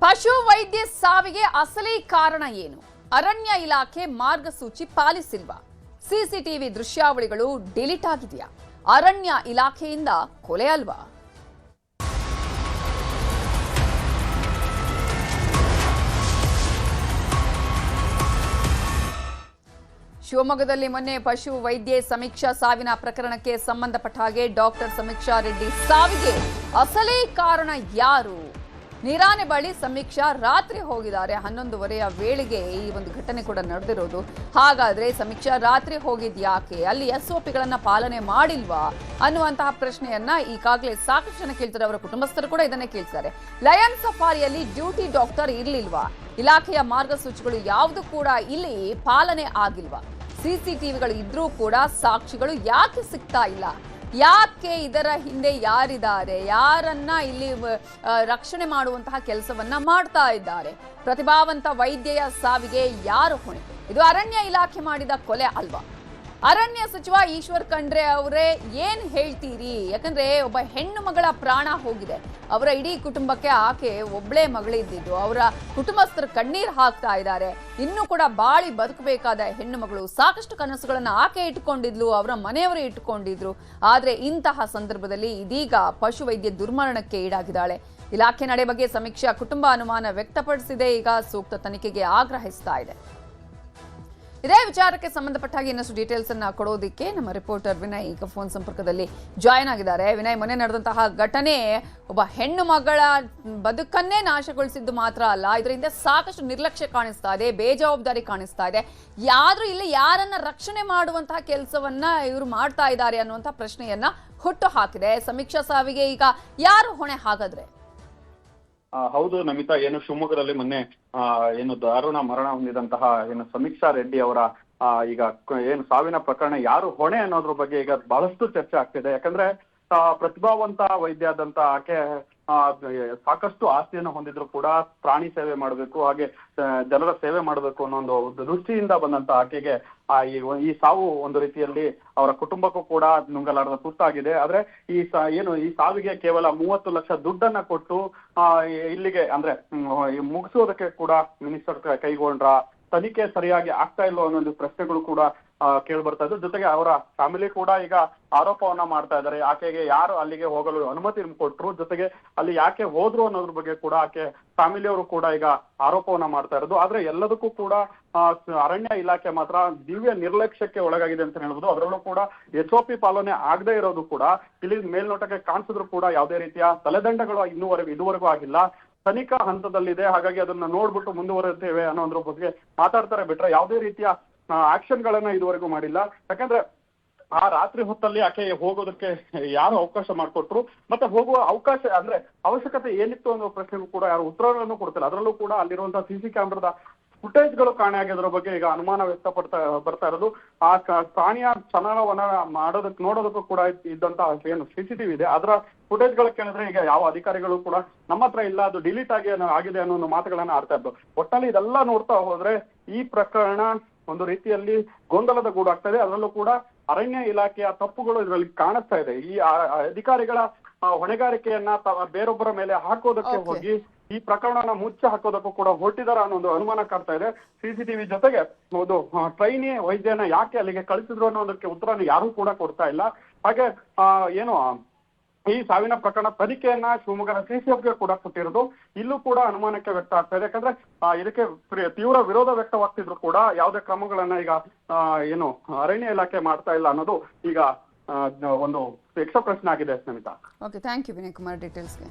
ಪಶು ವೈದ್ಯ ಸಾವಿಗೆ ಅಸಲಿ ಕಾರಣ ಏನು? ಅರಣ್ಯ ಇಲಾಖೆ ಮಾರ್ಗಸೂಚಿ ಪಾಲಿಸಿಲ್ವಾ? ಸಿಸಿಟಿವಿ ದೃಶ್ಯಾವಳಿಗಳು ಡಿಲೀಟ್ ಆಗಿದೆಯಾ? ಅರಣ್ಯ ಇಲಾಖೆಯಿಂದ ಕೊಲೆ ಅಲ್ವಾ? ಶಿವಮೊಗ್ಗದಲ್ಲಿ ಮೊನ್ನೆ ಪಶು ವೈದ್ಯೆ ಸಮೀಕ್ಷಾ ಸಾವಿನ ಪ್ರಕರಣಕ್ಕೆ ಸಂಬಂಧಪಟ್ಟ ಹಾಗೆ ಡಾಕ್ಟರ್ ಸಮೀಕ್ಷಾ ರೆಡ್ಡಿ ಸಾವಿಗೆ ಅಸಲಿ ಕಾರಣ ಯಾರು? ನೀರಾನೆ ಬಳಿ ಸಮೀಕ್ಷಾ ರಾತ್ರಿ ಹೋಗಿದ್ದಾರೆ. 11:30ಯ ವೇಳೆಗೆ ಈ ಒಂದು ಘಟನೆ ಕೂಡ ನಡೆದಿರೋದು. ಹಾಗಾದ್ರೆ ಸಮೀಕ್ಷಾ ರಾತ್ರಿ ಹೋಗಿದ್ಯಾಕೆ? ಅಲ್ಲಿ SOPಗಳನ್ನ ಪಾಲನೆ ಮಾಡಿಲ್ವಾ ಅನ್ನುವಂತಹ ಪ್ರಶ್ನೆಯನ್ನ ಈಗಾಗಲೇ ಸಾಕಷ್ಟು ಜನ ಕೇಳ್ತಾರೆ. ಅವರ ಕುಟುಂಬಸ್ಥರು ಕೂಡ ಇದನ್ನೇ ಕೇಳ್ತಾರೆ. ಲಯನ್ ಸಫಾರಿಯಲ್ಲಿ ಡ್ಯೂಟಿ ಡಾಕ್ಟರ್ ಇರ್ಲಿಲ್ವಾ? ಇಲಾಖೆಯ ಮಾರ್ಗಸೂಚಿಗಳು ಯಾವುದು ಕೂಡ ಇಲ್ಲಿ ಪಾಲನೆ ಆಗಿಲ್ವಾ? ಸಿಸಿಟಿವಿಗಳು ಇದ್ರೂ ಕೂಡ ಸಾಕ್ಷಿಗಳು ಯಾಕೆ ಸಿಗ್ತಾ ಇಲ್ಲ? ಯಾಕೆ ಇದರ ಹಿಂದೆ ಯಾರಿದ್ದಾರೆ? ಯಾರನ್ನ ಇಲ್ಲಿ ರಕ್ಷಣೆ ಮಾಡುವಂತಹ ಕೆಲಸವನ್ನ ಮಾಡ್ತಾ ಇದ್ದಾರೆ? ಪ್ರತಿಭಾವಂತ ವೈದ್ಯೆಯ ಸಾವಿಗೆ ಯಾರು ಹೊಣೆ? ಇದು ಅರಣ್ಯ ಇಲಾಖೆ ಮಾಡಿದ ಕೊಲೆ ಅಲ್ವಾ? ಅರಣ್ಯ ಸಚಿವ ಈಶ್ವರ್ ಖಂಡ್ರೆ ಅವರೇ ಏನ್ ಹೇಳ್ತೀರಿ? ಯಾಕಂದ್ರೆ ಒಬ್ಬ ಹೆಣ್ಣು ಮಗಳ ಪ್ರಾಣ ಹೋಗಿದೆ. ಅವರ ಇಡೀ ಕುಟುಂಬಕ್ಕೆ ಆಕೆ ಒಬ್ಳೇ ಮಗಳಿದ್ದಿದ್ದು. ಅವರ ಕುಟುಂಬಸ್ಥರು ಕಣ್ಣೀರ್ ಹಾಕ್ತಾ ಇದ್ದಾರೆ. ಇನ್ನೂ ಕೂಡ ಬಾಳಿ ಬದುಕಬೇಕಾದ ಹೆಣ್ಣು ಮಗಳು. ಸಾಕಷ್ಟು ಕನಸುಗಳನ್ನ ಆಕೆ ಇಟ್ಟುಕೊಂಡಿದ್ಲು, ಅವರ ಮನೆಯವರು ಇಟ್ಟುಕೊಂಡಿದ್ರು. ಆದ್ರೆ ಇಂತಹ ಸಂದರ್ಭದಲ್ಲಿ ಇದೀಗ ಪಶುವೈದ್ಯ ದುರ್ಮರಣಕ್ಕೆ ಈಡಾಗಿದ್ದಾಳೆ. ಇಲಾಖೆ ನಡೆ ಬಗ್ಗೆ ಸಮೀಕ್ಷಾ ಕುಟುಂಬ ಅನುಮಾನ ವ್ಯಕ್ತಪಡಿಸಿದೆ. ಈಗ ಸೂಕ್ತ ತನಿಖೆಗೆ ಆಗ್ರಹಿಸ್ತಾ ಇದೆ. ಇದೇ ವಿಚಾರಕ್ಕೆ ಸಂಬಂಧಪಟ್ಟ ಹಾಗೆ ಇನ್ನಷ್ಟು ಡೀಟೇಲ್ಸ್ ಅನ್ನ ಕೊಡೋದಕ್ಕೆ ನಮ್ಮ ರಿಪೋರ್ಟರ್ ವಿನಯ್ ಈಗ ಫೋನ್ ಸಂಪರ್ಕದಲ್ಲಿ ಜಾಯ್ನ್ ಆಗಿದ್ದಾರೆ. ವಿನಯ್, ಮೊನ್ನೆ ನಡೆದಂತಹ ಘಟನೆ ಒಬ್ಬ ಹೆಣ್ಣು ಮಗಳ ಬದುಕನ್ನೇ ನಾಶಗೊಳಿಸಿದ್ದು ಮಾತ್ರ ಅಲ್ಲ, ಇದರಿಂದ ಸಾಕಷ್ಟು ನಿರ್ಲಕ್ಷ್ಯ ಕಾಣಿಸ್ತಾ ಇದೆ, ಬೇಜವಾಬ್ದಾರಿ ಕಾಣಿಸ್ತಾ ಇದೆ. ಯಾರು ಇಲ್ಲಿ ಯಾರನ್ನ ರಕ್ಷಣೆ ಮಾಡುವಂತಹ ಕೆಲಸವನ್ನ ಇವರು ಮಾಡ್ತಾ ಇದ್ದಾರೆ ಅನ್ನುವಂತಹ ಪ್ರಶ್ನೆಯನ್ನ ಹುಟ್ಟು ಹಾಕಿದೆ. ಸಮೀಕ್ಷಾ ಸಾವಿಗೆ ಈಗ ಯಾರು ಹೊಣೆ ಹಾಗಾದ್ರೆ? ಹೌದು ನಮಿತಾ, ಏನು ಶಿವಮೊಗ್ಗದಲ್ಲಿ ಮೊನ್ನೆ ಏನು ದಾರುಣ ಮರಣ ಹೊಂದಿದಂತಹ ಏನು ಸಮೀಕ್ಷಾ ರೆಡ್ಡಿ ಅವರ ಈಗ ಏನು ಸಾವಿನ ಪ್ರಕರಣ ಯಾರು ಹೊಣೆ ಅನ್ನೋದ್ರ ಬಗ್ಗೆ ಈಗ ಬಹಳಷ್ಟು ಚರ್ಚೆ ಆಗ್ತಿದೆ. ಯಾಕಂದ್ರೆ ಪ್ರತಿಭಾವಂತ ವೈದ್ಯ ಆದಂತ ಆಕೆ ಸಾಕಷ್ಟು ಆಸ್ತಿಯನ್ನು ಹೊಂದಿದ್ರು ಕೂಡ ಪ್ರಾಣಿ ಸೇವೆ ಮಾಡಬೇಕು, ಹಾಗೆ ಜನರ ಸೇವೆ ಮಾಡಬೇಕು ಅನ್ನೋ ಒಂದು ದೃಷ್ಟಿಯಿಂದ ಬಂದಂತ ಆಕೆಗೆ ಈ ಸಾವು ಒಂದು ರೀತಿಯಲ್ಲಿ ಅವರ ಕುಟುಂಬಕ್ಕೂ ಕೂಡ ನುಂಗಲಾರದ ತುತ್ತಾಗಿದೆ. ಆದ್ರೆ ಈ ಸಾವಿಗೆ ಕೇವಲ 30 ಲಕ್ಷ ದುಡ್ಡನ್ನ ಕೊಟ್ಟು ಇಲ್ಲಿಗೆ ಅಂದ್ರೆ ಮುಗಿಸೋದಕ್ಕೆ ಕೂಡ ಮಿನಿಸ್ಟರ್ ಕೈಗೊಂಡ್ರ, ತನಿಖೆ ಸರಿಯಾಗಿ ಆಗ್ತಾ ಇಲ್ಲೋ ಅನ್ನೋ ಒಂದು ಪ್ರಶ್ನೆಗಳು ಕೂಡ ಕೇಳಿ ಬರ್ತಾ ಇದ್ದು. ಜೊತೆಗೆ ಅವರ ಫ್ಯಾಮಿಲಿ ಕೂಡ ಈಗ ಆರೋಪವನ್ನ ಮಾಡ್ತಾ ಇದ್ದಾರೆ. ಆಕೆಗೆ ಯಾರು ಅಲ್ಲಿಗೆ ಹೋಗಲು ಅನುಮತಿ ಕೊಟ್ರು, ಜೊತೆಗೆ ಅಲ್ಲಿ ಯಾಕೆ ಹೋದ್ರು ಅನ್ನೋದ್ರ ಬಗ್ಗೆ ಕೂಡ ಆಕೆ ಫ್ಯಾಮಿಲಿಯವರು ಕೂಡ ಈಗ ಆರೋಪವನ್ನ ಮಾಡ್ತಾ ಇರೋದು. ಆದ್ರೆ ಎಲ್ಲದಕ್ಕೂ ಕೂಡ ಅರಣ್ಯ ಇಲಾಖೆ ಮಾತ್ರ ದಿವ್ಯ ನಿರ್ಲಕ್ಷ್ಯಕ್ಕೆ ಒಳಗಾಗಿದೆ ಅಂತ ಹೇಳ್ಬೋದು. ಅದರಲ್ಲೂ ಕೂಡ SOP ಪಾಲನೆ ಆಗದೆ ಇರೋದು ಕೂಡ ಇಲ್ಲಿ ಮೇಲ್ನೋಟಕ್ಕೆ ಕಾಣಿಸಿದ್ರು ಕೂಡ ಯಾವುದೇ ರೀತಿಯ ತಲೆದಂಡಗಳು ಇದುವರೆಗೂ ಆಗಿಲ್ಲ. ತನಿಖಾ ಹಂತದಲ್ಲಿದೆ. ಹಾಗಾಗಿ ಅದನ್ನ ನೋಡ್ಬಿಟ್ಟು ಮುಂದುವರೆಯುತ್ತೇವೆ ಅನ್ನೋದ್ರ ಬಗ್ಗೆ ಮಾತಾಡ್ತಾರೆ ಬಿಟ್ರೆ ಯಾವುದೇ ರೀತಿಯ ಆಕ್ಷನ್ ಗಳನ್ನ ಇದುವರೆಗೂ ಮಾಡಿಲ್ಲ. ಯಾಕಂದ್ರೆ ಆ ರಾತ್ರಿ ಹೊತ್ತಲ್ಲಿ ಆಕೆ ಹೋಗೋದಕ್ಕೆ ಯಾರು ಅವಕಾಶ ಮಾಡಿಕೊಟ್ರು, ಮತ್ತೆ ಹೋಗುವ ಅವಕಾಶ ಅಂದ್ರೆ ಅವಶ್ಯಕತೆ ಏನಿತ್ತು ಅನ್ನೋ ಪ್ರಶ್ನೆಗೂ ಕೂಡ ಯಾರು ಉತ್ತರಗಳನ್ನು ಕೊಡ್ತಿಲ್ಲ. ಅದರಲ್ಲೂ ಕೂಡ ಅಲ್ಲಿರುವಂತಹ CC ಕ್ಯಾಮ್ರಾದ ಫುಟೇಜ್ಗಳು ಕಾಣೆ ಆಗಿದ್ರ ಬಗ್ಗೆ ಈಗ ಅನುಮಾನ ಬರ್ತಾ ಇರೋದು. ಆ ಪ್ರಾಣಿಯ ಚಲನವನ್ನ ನೋಡೋದಕ್ಕೂ ಕೂಡ ಇದ್ದಂತಹ ಏನು CCTV ಇದೆ, ಅದರ ಫುಟೇಜ್ಗಳು ಕೇಳಿದ್ರೆ ಈಗ ಯಾವ ಅಧಿಕಾರಿಗಳು ಕೂಡ ನಮ್ಮ ಹತ್ರ ಇಲ್ಲ, ಅದು ಡಿಲೀಟ್ ಆಗಿದೆ ಅನ್ನೋ ಒಂದು ಮಾತುಗಳನ್ನ ಆಡ್ತಾ ಇದ್ದು. ಒಟ್ಟಲ್ಲಿ ಇದೆಲ್ಲ ನೋಡ್ತಾ ಹೋದ್ರೆ ಈ ಪ್ರಕರಣ ಒಂದು ರೀತಿಯಲ್ಲಿ ಗೊಂದಲದ ಗೂಡಾಗ್ತಾ ಇದೆ. ಅದರಲ್ಲೂ ಕೂಡ ಅರಣ್ಯ ಇಲಾಖೆಯ ತಪ್ಪುಗಳು ಇದರಲ್ಲಿ ಕಾಣಿಸ್ತಾ ಇದೆ. ಈ ಅಧಿಕಾರಿಗಳ ಹೊಣೆಗಾರಿಕೆಯನ್ನ ಬೇರೊಬ್ಬರ ಮೇಲೆ ಹಾಕೋದಕ್ಕೆ ಹೋಗಿ ಈ ಪ್ರಕರಣನ ಮುಚ್ಚಿ ಹಾಕೋದಕ್ಕೂ ಕೂಡ ಹೊರಟಿದಾರ ಅನ್ನೋ ಒಂದು ಅನುಮಾನ ಕಾಡ್ತಾ ಇದೆ. CCTV ಜೊತೆಗೆ ಒಂದು ಟ್ರೈನಿ ವೈದ್ಯನ ಯಾಕೆ ಅಲ್ಲಿಗೆ ಕಳಿಸಿದ್ರು ಅನ್ನೋದಕ್ಕೆ ಉತ್ತರನ ಯಾರು ಕೂಡ ಕೊಡ್ತಾ ಇಲ್ಲ. ಹಾಗೆ ಏನು ಈ ಸಾವಿನ ಪ್ರಕರಣ ತನಿಖೆಯನ್ನ ಶಿವಮೊಗ್ಗದ CCFಗೆ ಕೂಡ ಕೊಟ್ಟಿರೋದು. ಇಲ್ಲೂ ಕೂಡ ಅನುಮಾನಕ್ಕೆ ವ್ಯಕ್ತ ಆಗ್ತಾ ಇದೆ. ಯಾಕಂದ್ರೆ ಇದಕ್ಕೆ ತೀವ್ರ ವಿರೋಧ ವ್ಯಕ್ತವಾಗ್ತಿದ್ರು ಕೂಡ ಯಾವುದೇ ಕ್ರಮಗಳನ್ನ ಈಗ ಏನು ಅರಣ್ಯ ಇಲಾಖೆ ಮಾಡ್ತಾ ಇಲ್ಲ ಅನ್ನೋದು ಈಗ ಒಂದು ಯಕ್ಷ ಪ್ರಶ್ನೆ ಆಗಿದೆ. Smita, okay, thank you Vinay Kumar ಡೀಟೇಲ್ಸ್ಗೆ.